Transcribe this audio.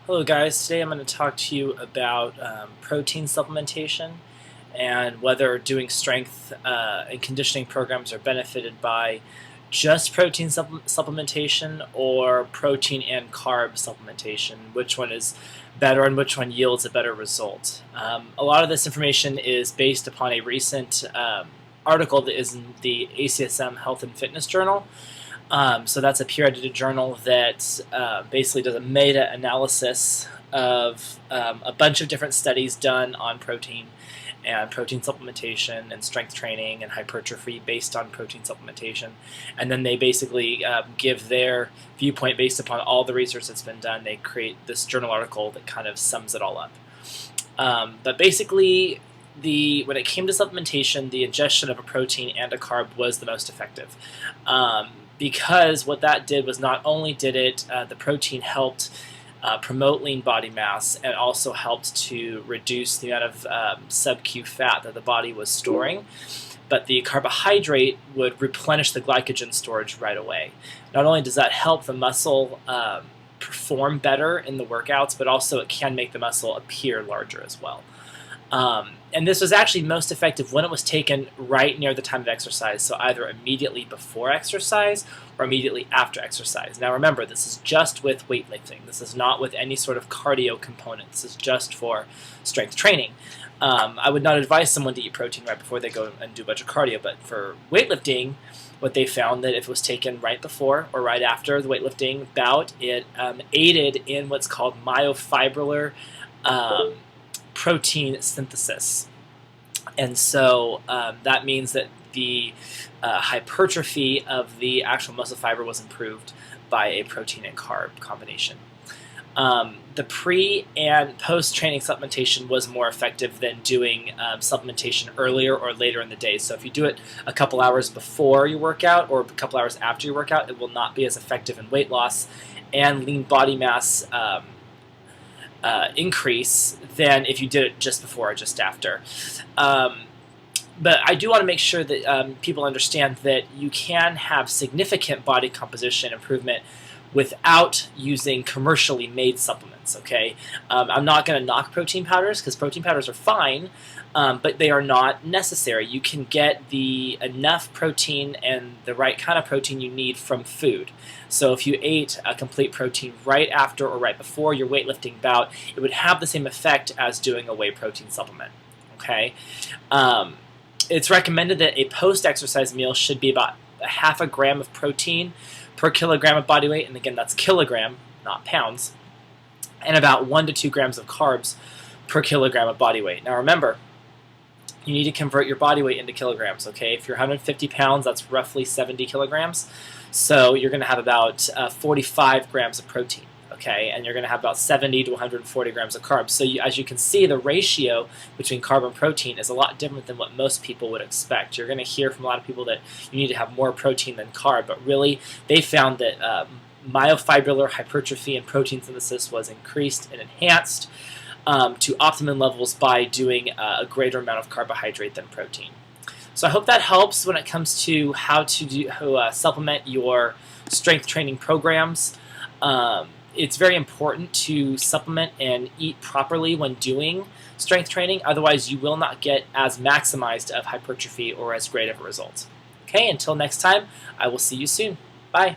Hello guys, today I'm going to talk to you about protein supplementation and whether doing strength and conditioning programs are benefited by just protein supplementation or protein and carb supplementation, which one is better and which one yields a better result. A lot of this information is based upon a recent article that is in the ACSM Health and Fitness Journal. So that's a peer-edited journal that basically does a meta-analysis of a bunch of different studies done on protein and protein supplementation and strength training and hypertrophy based on protein supplementation. And then they basically give their viewpoint based upon all the research that's been done. They create this journal article that kind of sums it all up. But basically, when it came to supplementation, the ingestion of a protein and a carb was the most effective. Because what that did was not only did the protein helped promote lean body mass, and also helped to reduce the amount of sub-Q fat that the body was storing, but the carbohydrate would replenish the glycogen storage right away. Not only does that help the muscle perform better in the workouts, but also it can make the muscle appear larger as well. And this was actually most effective when it was taken right near the time of exercise, so either immediately before exercise or immediately after exercise. Now remember, this is just with weightlifting. This is not with any sort of cardio component. This is just for strength training. I would not advise someone to eat protein right before they go and do a bunch of cardio, but for weightlifting, what they found that if it was taken right before or right after the weightlifting bout, it aided in what's called myofibrillar protein synthesis. And so that means that the hypertrophy of the actual muscle fiber was improved by a protein and carb combination. The pre and post-training supplementation was more effective than doing supplementation earlier or later in the day. So if you do it a couple hours before your workout or a couple hours after your workout, it will not be as effective in weight loss and lean body mass increase than if you did it just before or just after. But I do want to make sure that people understand that you can have significant body composition improvement without using commercially made supplements, okay? I'm not going to knock protein powders because protein powders are fine, but they are not necessary. You can get enough protein and the right kind of protein you need from food. So if you ate a complete protein right after or right before your weightlifting bout, it would have the same effect as doing a whey protein supplement, okay? It's recommended that a post-exercise meal should be about a half a gram of protein per kilogram of body weight, and again, that's kilogram, not pounds, and about 1 to 2 grams of carbs per kilogram of body weight. Now remember, you need to convert your body weight into kilograms, okay? If you're 150 pounds, that's roughly 70 kilograms. So you're going to have about 45 grams of protein, okay? And you're going to have about 70 to 140 grams of carbs. So as you can see, the ratio between carb and protein is a lot different than what most people would expect. You're going to hear from a lot of people that you need to have more protein than carb, but really they found that myofibrillar hypertrophy and protein synthesis was increased and enhanced to optimum levels by doing a greater amount of carbohydrate than protein. So I hope that helps when it comes to how to supplement your strength training programs. It's very important to supplement and eat properly when doing strength training. Otherwise, you will not get as maximized of hypertrophy or as great of a result. Okay, until next time, I will see you soon. Bye.